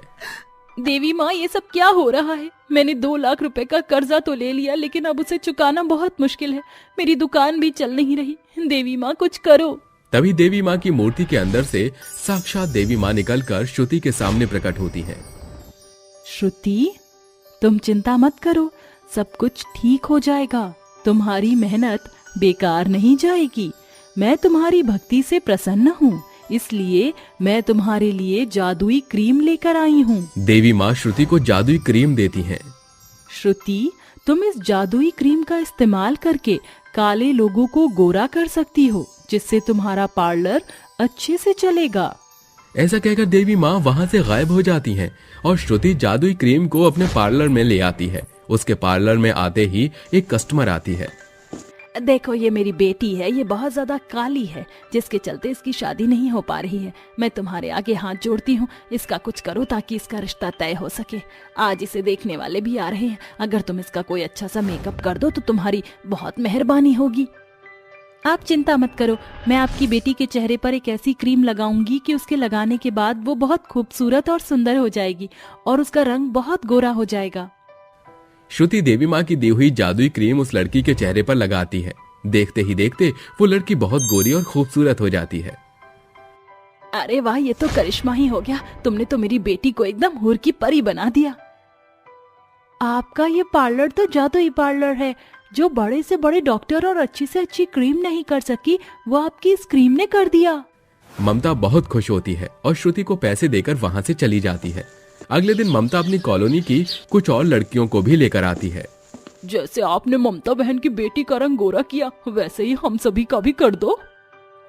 देवी माँ, ये सब क्या हो रहा है? मैंने 2 लाख रुपए का कर्जा तो ले लिया, लेकिन अब उसे चुकाना बहुत मुश्किल है। मेरी दुकान भी चल नहीं रही। देवी माँ, कुछ करो। तभी देवी माँ की मूर्ति के अंदर से साक्षात देवी माँ निकलकर श्रुति के सामने प्रकट होती हैं। श्रुति, तुम चिंता मत करो, सब कुछ ठीक हो जाएगा। तुम्हारी मेहनत बेकार नहीं जाएगी। मैं तुम्हारी भक्ति से प्रसन्न हूँ, इसलिए मैं तुम्हारे लिए जादुई क्रीम लेकर आई हूँ। देवी माँ श्रुति को जादुई क्रीम देती हैं। श्रुति, तुम इस जादुई क्रीम का इस्तेमाल करके काले लोगों को गोरा कर सकती हो, जिससे तुम्हारा पार्लर अच्छे से चलेगा। ऐसा कहकर देवी माँ वहाँ से गायब हो जाती हैं और श्रुति जादुई क्रीम को अपने पार्लर में ले आती है। उसके पार्लर में आते ही एक कस्टमर आती है। देखो, ये मेरी बेटी है, ये बहुत ज्यादा काली है, जिसके चलते इसकी शादी नहीं हो पा रही है। मैं तुम्हारे आगे हाथ जोड़ती हूँ, इसका कुछ करो ताकि इसका रिश्ता तय हो सके। आज इसे देखने वाले भी आ रहे हैं। अगर तुम इसका कोई अच्छा सा मेकअप कर दो तो तुम्हारी बहुत मेहरबानी होगी। आप चिंता मत करो, मैं आपकी बेटी के चेहरे पर एक ऐसी क्रीम लगाऊंगी कि उसके लगाने के बाद वो बहुत खूबसूरत और सुंदर हो जाएगी और उसका रंग बहुत गोरा हो जाएगा। श्रुति देवी माँ की दी हुई जादुई क्रीम उस लड़की के चेहरे पर लगाती है। देखते ही देखते वो लड़की बहुत गोरी और खूबसूरत हो जाती है। अरे वाह, ये तो करिश्मा ही हो गया। तुमने तो मेरी बेटी को एकदम हूर की परी बना दिया। आपका ये पार्लर तो जादुई पार्लर है। जो बड़े से बड़े डॉक्टर और अच्छी से अच्छी क्रीम नहीं कर सकी, वो आपकी इस क्रीम ने कर दिया। ममता बहुत खुश होती है और श्रुति को पैसे देकर वहाँ से चली जाती है। अगले दिन ममता अपनी कॉलोनी की कुछ और लड़कियों को भी लेकर आती है। जैसे आपने ममता बहन की बेटी का रंग गोरा किया, वैसे ही हम सभी का भी कर दो।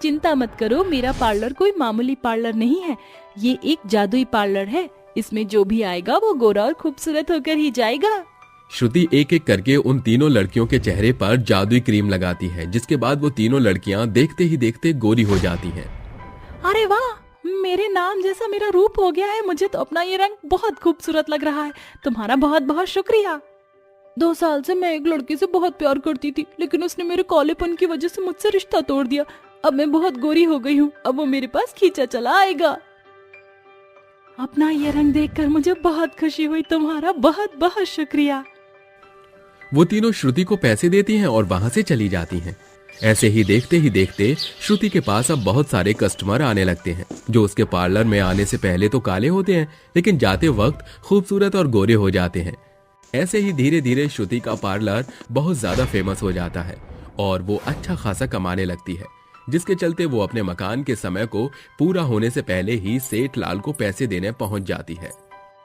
चिंता मत करो, मेरा पार्लर कोई मामूली पार्लर नहीं है। ये एक जादुई पार्लर है। इसमें जो भी आएगा वो गोरा और खूबसूरत होकर ही जाएगा। श्रुति एक एक करके उन तीनों लड़कियों के चेहरे पर जादुई क्रीम लगाती है, जिसके बाद वो तीनों लड़कियां देखते ही देखते गोरी हो जाती हैं। अरे वाह, मेरे नाम जैसा मेरा रूप हो गया है। मुझे तो अपना ये रंग बहुत खूबसूरत लग रहा है। तुम्हारा बहुत बहुत शुक्रिया। 2 साल से मैं एक लड़के से बहुत प्यार करती थी, लेकिन उसने मेरे कालेपन की वजह से मुझसे रिश्ता तोड़ दिया। अब मैं बहुत गोरी हो गई हूँ। अब वो मेरे पास खींचा चला आएगा। अपना ये रंग देखकर मुझे बहुत खुशी हुई। तुम्हारा बहुत बहुत शुक्रिया। वो तीनों श्रुति को पैसे देती हैं और वहां से चली जाती हैं। ऐसे ही देखते श्रुति के पास अब बहुत सारे कस्टमर आने लगते हैं, जो उसके पार्लर में आने से पहले तो काले होते हैं, लेकिन जाते वक्त खूबसूरत और गोरे हो जाते हैं। ऐसे ही धीरे धीरे श्रुति का पार्लर बहुत ज्यादा फेमस हो जाता है और वो अच्छा खासा कमाने लगती है, जिसके चलते वो अपने मकान के समय को पूरा होने से पहले ही सेठ लाल को पैसे देने पहुंच जाती है।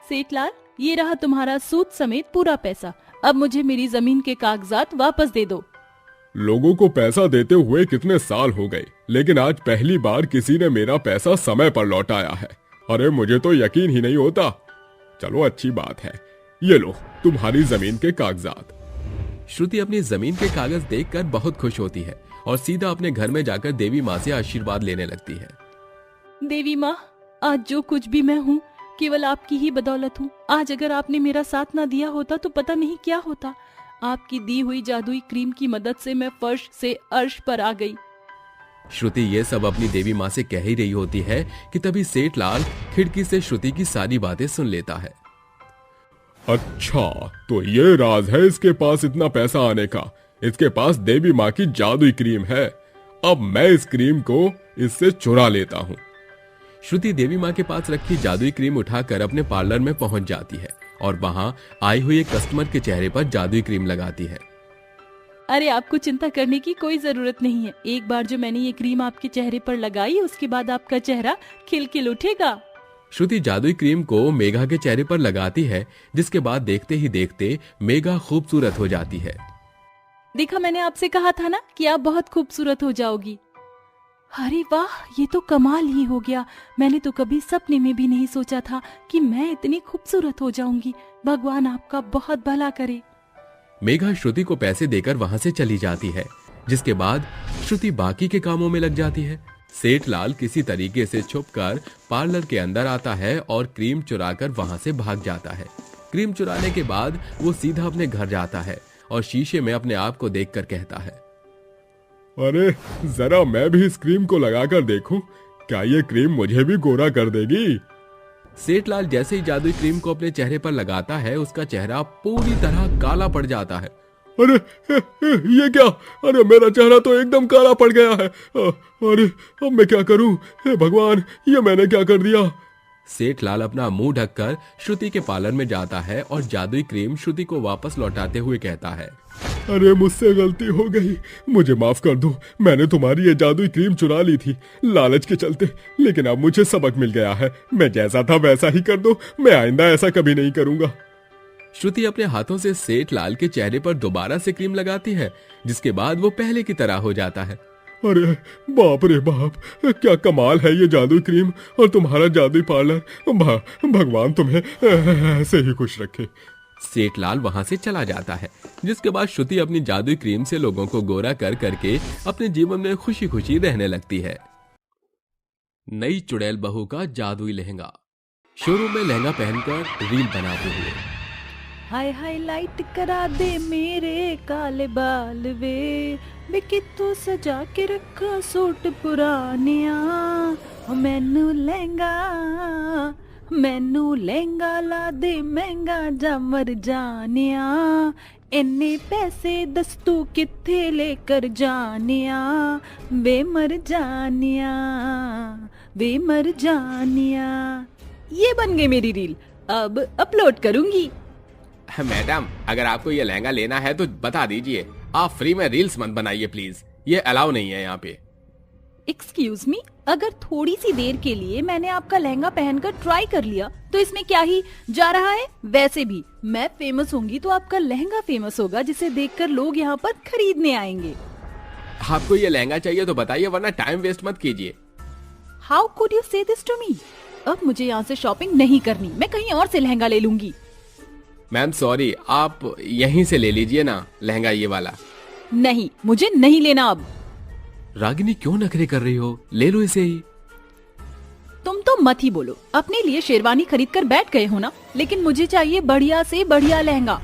सेठ लाल, ये रहा तुम्हारा सूद समेत पूरा पैसा। अब मुझे मेरी जमीन के कागजात वापस दे दो। लोगों को पैसा देते हुए कितने साल हो गए, लेकिन आज पहली बार किसी ने मेरा पैसा समय पर लौटाया है। अरे मुझे तो यकीन ही नहीं होता। चलो अच्छी बात है, ये लो तुम्हारी जमीन के कागजात। श्रुति अपनी जमीन के कागज देखकर बहुत खुश होती है और सीधा अपने घर में जाकर देवी माँ से आशीर्वाद लेने लगती है। देवी माँ, आज जो कुछ भी मैं हूँ केवल आपकी ही बदौलत हूँ। आज अगर आपने मेरा साथ ना दिया होता तो पता नहीं क्या होता। आपकी दी हुई जादुई क्रीम की मदद से मैं फर्श से अर्श पर आ गई। श्रुति ये सब अपनी देवी माँ से कह ही रही होती है कि तभी सेठ लाल खिड़की से श्रुति की सारी बातें सुन लेता है। अच्छा, तो ये राज है इसके पास इतना पैसा आने का। इसके पास देवी माँ की जादुई क्रीम है। अब मैं इस क्रीम को इससे चुरा लेता हूँ। श्रुति देवी माँ के पास रखी जादुई क्रीम उठाकर अपने पार्लर में पहुंच जाती है और वहां आई हुई एक कस्टमर के चेहरे पर जादुई क्रीम लगाती है। अरे आपको चिंता करने की कोई जरूरत नहीं है। एक बार जो मैंने ये क्रीम आपके चेहरे पर लगाई उसके बाद आपका चेहरा खिलखिल उठेगा। श्रुति जादुई क्रीम को मेघा के चेहरे पर लगाती है, जिसके बाद देखते ही देखते मेघा खूबसूरत हो जाती है। देखा, मैंने आपसे कहा था ना कि आप बहुत खूबसूरत हो जाओगी। अरे वाह, ये तो कमाल ही हो गया। मैंने तो कभी सपने में भी नहीं सोचा था कि मैं इतनी खूबसूरत हो जाऊंगी। भगवान आपका बहुत भला करे। मेघा श्रुति को पैसे देकर वहां से चली जाती है, जिसके बाद श्रुति बाकी के कामों में लग जाती है। सेठ लाल किसी तरीके से छुपकर पार्लर के अंदर आता है और क्रीम चुराकर वहां से भाग जाता है। क्रीम चुराने के बाद वो सीधा अपने घर जाता है और शीशे में अपने आप को देखकर कहता है, अरे जरा मैं भी इस क्रीम को लगाकर देखूं, क्या ये क्रीम मुझे भी गोरा कर देगी? सेठ लाल जैसे ही जादुई क्रीम को अपने चेहरे पर लगाता है, उसका चेहरा पूरी तरह काला पड़ जाता है। अरे ये क्या? अरे मेरा चेहरा तो एकदम काला पड़ गया है। अरे अब मैं क्या करूं? हे भगवान, ये मैंने क्या कर दिया? सेठ लाल अपना मुंह ढककर श्रुति के पार्लर में जाता है और जादुई क्रीम श्रुति को वापस लौटाते हुए कहता है, अरे मुझसे गलती हो गई, मुझे माफ कर दो। मैंने तुम्हारी ये जादुई क्रीम चुरा ली थी लालच के चलते, लेकिन अब मुझे सबक मिल गया है। मैं जैसा था वैसा ही कर दो, मैं आइंदा ऐसा कभी नहीं करूंगा। श्रुति अपने हाथों से सेठ लाल के चेहरे पर दोबारा से क्रीम लगाती है, जिसके बाद वो पहले की तरह हो जाता है। अरे बाप रे बाप, क्या कमाल है ये जादुई क्रीम और तुम्हारा जादुई पार्लर। भगवान तुम्हें ऐसे ही खुश रखे। सेठ लाल वहां से चला जाता है, जिसके बाद श्रुति अपनी जादुई क्रीम से लोगों को गोरा कर करके अपने जीवन में खुशी खुशी रहने लगती है। नई चुड़ैल बहू का जादुई लहंगा। शोरूम में लहंगा पहनकर रील बनाते हुए, हाय हाय लाइट करा दे मेरे काले बाल वे कितों सजा के रखा सूट पुरानिया। मैनू लहंगा ला दे महंगा जा मर जानिया। इन्ने पैसे दस तू किथे लेकर जानिया। वे मर जानिया। ये बन गई मेरी रील, अब अपलोड करूंगी। मैडम अगर आपको ये लहंगा लेना है तो बता दीजिए, आप फ्री में रील्स मत बनाइए प्लीज, ये अलाउ नहीं है यहाँ पे। एक्सक्यूज मी, अगर थोड़ी सी देर के लिए मैंने आपका लहंगा पहनकर ट्राई कर लिया तो इसमें क्या ही जा रहा है। वैसे भी मैं फेमस होंगी तो आपका लहंगा फेमस होगा, जिसे देखकर लोग यहाँ पर खरीदने आएंगे। आपको ये लहंगा चाहिए तो बताइए, वरना टाइम वेस्ट मत कीजिए। हाउ कुड यू से दिस टू मी? अब मुझे यहाँ से शॉपिंग नहीं करनी, मैं कहीं और से लहंगा ले लूंगी। मैम सॉरी, आप यहीं से ले लीजिए ना लहंगा ये वाला। नहीं, मुझे नहीं लेना अब। रागिनी क्यों नखरे कर रही हो, ले लो इसे ही। तुम तो मत ही बोलो, अपने लिए शेरवानी खरीद कर बैठ गए हो ना, लेकिन मुझे चाहिए बढ़िया से बढ़िया लहंगा।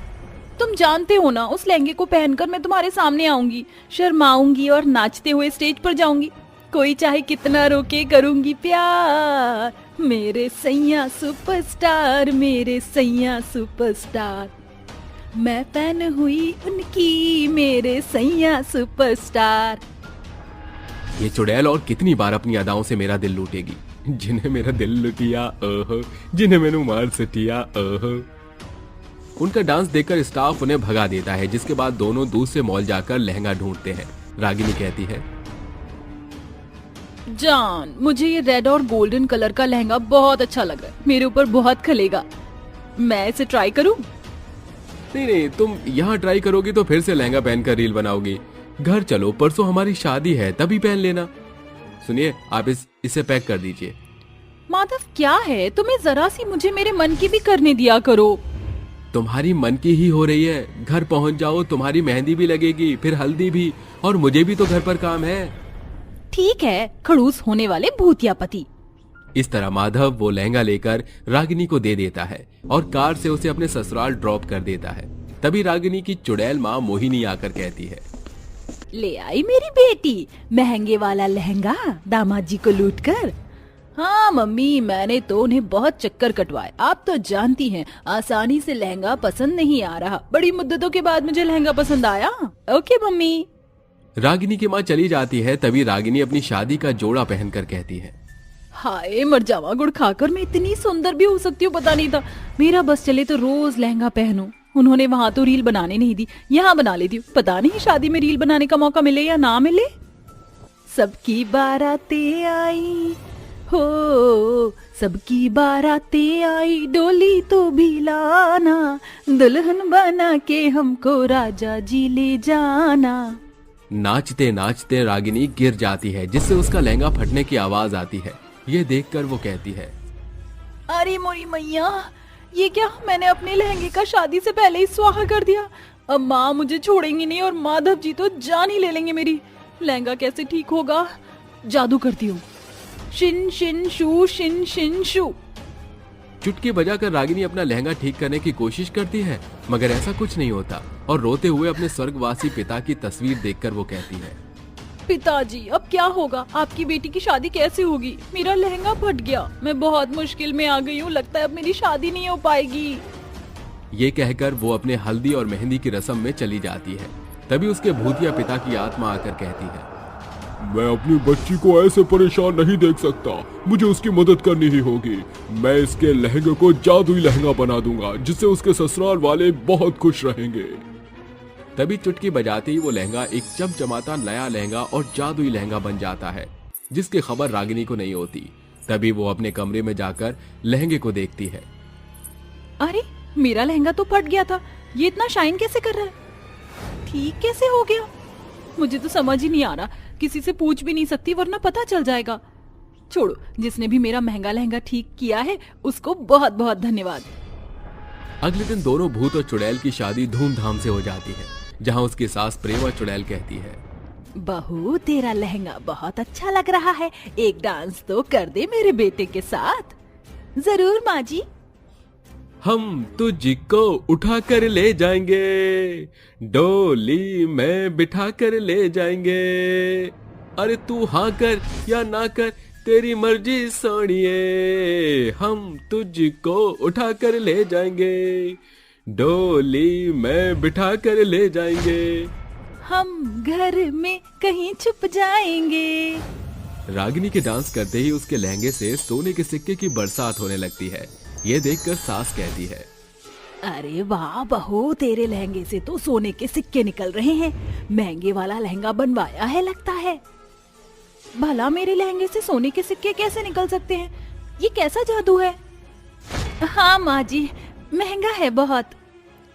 तुम जानते हो ना, उस लहंगे को पहनकर मैं तुम्हारे सामने आऊंगी, शर्माऊंगी और नाचते हुए स्टेज पर जाऊंगी। कोई चाहे कितना रोके करूंगी प्यार। मेरे सैया सुपरस्टार, मेरे सैया सुपरस्टार। मैं फैन हुई उनकी, मेरे सैया सुपरस्टार। ये चुड़ैल और कितनी बार अपनी अदाओं से मेरा दिल लूटेगी। जिन्हें मेरा दिल लुटिया ओहो, जिन्हें मैंने मार सटिया ओहो। उनका डांस देखकर स्टाफ उन्हें भगा देता है, जिसके बाद दोनों दूसरे मॉल जाकर लहंगा ढूंढते हैं। रागिनी कहती है, जान मुझे ये रेड और गोल्डन कलर का लहंगा बहुत अच्छा लग रहा है, मेरे ऊपर बहुत खलेगा, मैं इसे ट्राई करूं? नहीं, तुम यहाँ ट्राई करोगी तो फिर से लहंगा पहनकर रील बनाओगी। घर चलो, परसों हमारी शादी है, तभी पहन लेना। सुनिए, आप इसे पैक कर दीजिए। माधव क्या है, तुम्हें जरा सी मुझे मेरे मन की भी करने दिया करो। तुम्हारी मन की ही हो रही है, घर पहुंच जाओ, तुम्हारी मेहंदी भी लगेगी, फिर हल्दी भी, और मुझे भी तो घर पर काम है। ठीक है, खड़ूस होने वाले भूतिया पति। इस तरह माधव वो लहंगा लेकर रागिनी को दे देता है और कार से उसे अपने ससुराल ड्रॉप कर देता है। तभी रागिनी की चुड़ैल माँ मोहिनी आकर कहती है, ले आई मेरी बेटी महंगे वाला लहंगा दामाद जी को लूटकर। हाँ मम्मी, मैंने तो उन्हें बहुत चक्कर कटवाए। आप तो जानती हैं आसानी से लहंगा पसंद नहीं आ रहा। बड़ी मुद्दतों के बाद मुझे लहंगा पसंद आया। Okay mummy. रागिनी की माँ चली जाती है। तभी रागिनी अपनी शादी का जोड़ा पहनकर कहती है, हाय मर जावा, गुड़ खाकर मैं इतनी सुंदर भी हो सकती हूँ पता नहीं था। मेरा बस चले तो रोज लहंगा पहनूं। उन्होंने वहां तो रील बनाने नहीं दी, यहाँ बना लेती हूँ। पता नहीं शादी में रील बनाने का मौका मिले या ना मिले। सबकी बारातें आई हो, सबकी बारातें आई, डोली तो भी लाना, दुल्हन बना के हमको राजा जी ले जाना। नाचते नाचते रागिनी गिर जाती है, जिससे उसका लहंगा फटने की आवाज आती है। ये देखकर वो कहती है, अरे मोरी मैया, ये क्या, मैंने अपने लहंगे का शादी से पहले ही स्वाहा कर दिया। अब माँ मुझे छोड़ेंगी नहीं और माधव जी तो जान ही ले लेंगे मेरी। लहंगा कैसे ठीक होगा? जादू करती हूँ। शिन शिन शू, शिन शिन शू। चुटकी बजाकर रागिनी अपना लहंगा ठीक करने की कोशिश करती है, मगर ऐसा कुछ नहीं होता। और रोते हुए अपने स्वर्गवासी पिता की तस्वीर देखकर वो कहती है, पिताजी अब क्या होगा? आपकी बेटी की शादी कैसे होगी? मेरा लहंगा फट गया, मैं बहुत मुश्किल में आ गई हूँ। लगता है अब मेरी शादी नहीं हो पाएगी। ये कहकर वो अपने हल्दी और मेहंदी की रस्म में चली जाती है। तभी उसके भूतिया पिता की आत्मा आकर कहती है, मैं अपनी बच्ची को ऐसे परेशान नहीं देख सकता, मुझे उसकी मदद करनी ही होगी। मैं इसके लहंगे को जादुई लहंगा बना दूंगा, जिससे उसके ससुराल वाले बहुत खुश रहेंगे। तभी चुटकी बजाते ही वो लहंगा एक चमचमाता नया लहंगा और जादुई लहंगा बन जाता है, जिसकी खबर रागिनी को नहीं होती। तभी वो अपने कमरे में जाकर लहंगे को देखती है। अरे मेरा लहंगा तो फट गया था, ये इतना शाइन कैसे कर रहा है? ठीक कैसे हो गया? मुझे तो समझ ही नहीं आ रहा। किसी से पूछ भी नहीं सकती वरना पता चल जाएगा। छोड़ो, जिसने भी मेरा महंगा लहंगा ठीक किया है उसको बहुत बहुत धन्यवाद। अगले दिन दोनों भूत और चुड़ैल की शादी धूमधाम से हो जाती है, जहां उसकी सास प्रेमा चुड़ैल कहती है, बहू तेरा लहंगा बहुत अच्छा लग रहा है, एक डांस तो कर दे मेरे बेटे के साथ। जरूर माँ जी। हम तुझको उठा कर ले जाएंगे, डोली में बिठा कर ले जाएंगे। अरे तू हाँ कर या ना कर, तेरी मर्जी सोनिए। हम तुझको उठा कर ले जाएंगे, डोली में बिठा कर ले जाएंगे। हम घर में कहीं छुप जाएंगे। रागिनी के डांस करते ही उसके लहंगे से सोने के सिक्के की बरसात होने लगती है। ये देखकर सास कहती है, अरे वाह बहू, तेरे लहंगे से तो सोने के सिक्के निकल रहे हैं। महंगे वाला लहंगा बनवाया है लगता है। भला मेरे लहंगे से सोने के सिक्के कैसे निकल सकते हैं? ये कैसा जादू है? हाँ माँ जी, महंगा है बहुत।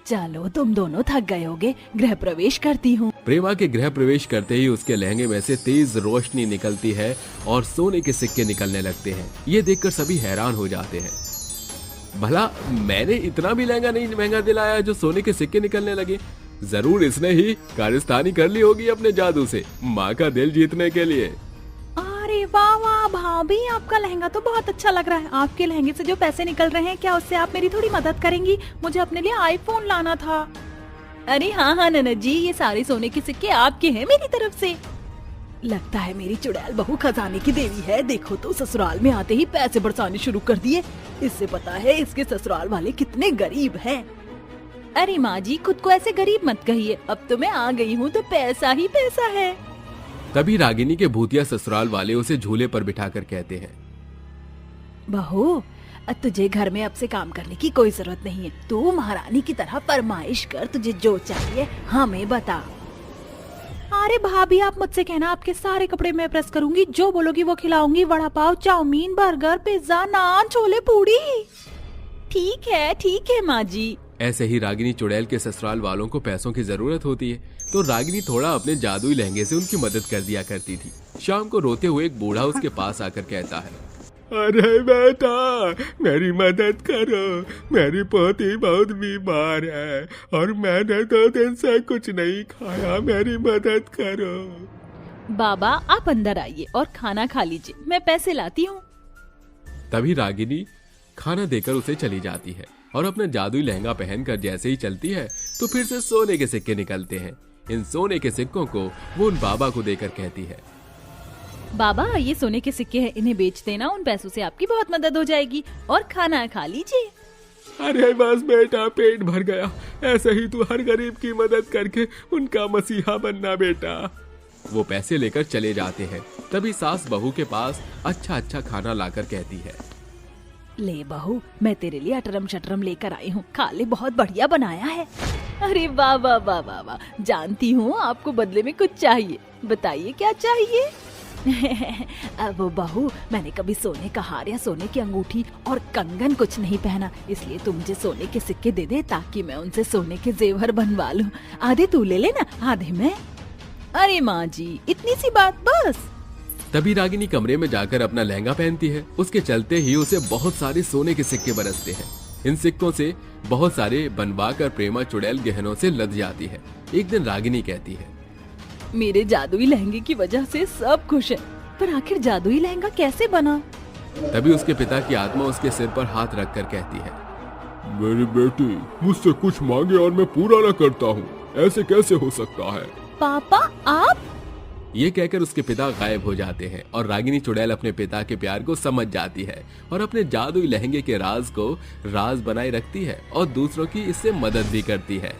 चलो तुम दोनों थक गए होगे, गृह प्रवेश करती हूँ। प्रेमा के गृह प्रवेश करते ही उसके लहंगे में से तेज रोशनी निकलती है और सोने के सिक्के निकलने लगते हैं। ये देखकर सभी हैरान हो जाते हैं। भला मैंने इतना भी लहंगा नहीं महंगा दिलाया जो सोने के सिक्के निकलने लगे। जरूर इसने ही कारस्तानी कर ली होगी अपने जादू से, माँ का दिल जीतने के लिए। अरे वाह वाह भाभी, आपका लहंगा तो बहुत अच्छा लग रहा है। आपके लहंगे से जो पैसे निकल रहे हैं, क्या उससे आप मेरी थोड़ी मदद करेंगी? मुझे अपने लिए आईफोन लाना था। अरे हाँ हाँ ननद जी, ये सारे सोने के सिक्के आपके हैं मेरी तरफ से। लगता है मेरी चुड़ैल बहू खजाने की देवी है। देखो तो ससुराल में आते ही पैसे बरसाने शुरू कर दिए। इससे पता है इसके ससुराल वाले कितने गरीब हैं। अरे माँ जी, खुद को ऐसे गरीब मत कहिए। अब तो मैं आ गई हूँ तो पैसा ही पैसा है। तभी रागिनी के भूतिया ससुराल वाले उसे झूले पर बिठाकर कहते हैं, बहू तुझे घर में अब से काम करने की कोई जरूरत नहीं है। तू महारानी की तरह फरमाइश कर, तुझे जो चाहिए हमें बता। अरे भाभी, आप मुझसे कहना, आपके सारे कपड़े मैं प्रेस करूंगी। जो बोलोगी वो खिलाऊंगी। Vada pav, chowmein, burger, pizza, नान, छोले, पूड़ी। ठीक है माँ जी। ऐसे ही रागिनी चुड़ैल के ससुराल वालों को पैसों की जरूरत होती है, तो रागिनी थोड़ा अपने जादुई लहंगे से उनकी मदद कर दिया करती थी। शाम को रोते हुए एक बूढ़ा उसके पास आकर कहता है, अरे बेटा, मेरी मदद करो, मेरी पोती बहुत बीमार है और मैंने 2 दिन से कुछ नहीं खाया, मेरी मदद करो। बाबा आप अंदर आइए और खाना खा लीजिए, मैं पैसे लाती हूँ। तभी रागिनी खाना देकर उसे चली जाती है और अपना जादुई लहंगा पहनकर जैसे ही चलती है तो फिर से सोने के सिक्के निकलते हैं। इन सोने के सिक्कों को वो उन बाबा को देकर कहती है, बाबा ये सोने के सिक्के हैं, इन्हें बेच देना, उन पैसों से आपकी बहुत मदद हो जाएगी और खाना खा लीजिए। अरे बस बेटा, पेट भर गया। ऐसे ही तू हर गरीब की मदद करके उनका मसीहा बनना बेटा। वो पैसे लेकर चले जाते हैं। तभी सास बहू के पास अच्छा अच्छा खाना लाकर कहती है, ले बहू, मैं तेरे लिए अटरम शटरम लेकर आई हूँ, खा ले, बहुत बढ़िया बनाया है। अरे वाह वाह वाह वाह वाह, जानती हूँ आपको बदले में कुछ चाहिए, बताइए क्या चाहिए। अब बहू, मैंने कभी सोने का हार या सोने की अंगूठी और कंगन कुछ नहीं पहना, इसलिए तू मुझे सोने के सिक्के दे दे ताकि मैं उनसे सोने के जेवर बनवा लूं। आधे तू ले लेना, आधे मैं। अरे माँ जी, इतनी सी बात बस। तभी रागिनी कमरे में जाकर अपना लहंगा पहनती है। उसके चलते ही उसे बहुत सारे सोने के सिक्के बरसते हैं। इन सिक्कों से बहुत सारे बनवा कर प्रेमा चुड़ैल गहनों से लद जाती है। एक दिन रागिनी कहती है, मेरे जादुई लहंगे की वजह से सब खुश है, पर आखिर जादुई लहंगा कैसे बना। तभी उसके पिता की आत्मा उसके सिर पर हाथ रखकर कहती है, मेरी बेटी मुझसे कुछ मांगे और मैं पूरा न करता हूँ, ऐसे कैसे हो सकता है। पापा आप? ये कहकर उसके पिता गायब हो जाते हैं और रागिनी चुड़ैल अपने पिता के प्यार को समझ जाती है और अपने जादुई लहंगे के राज को राज बनाए रखती है और दूसरों की इससे मदद भी करती है।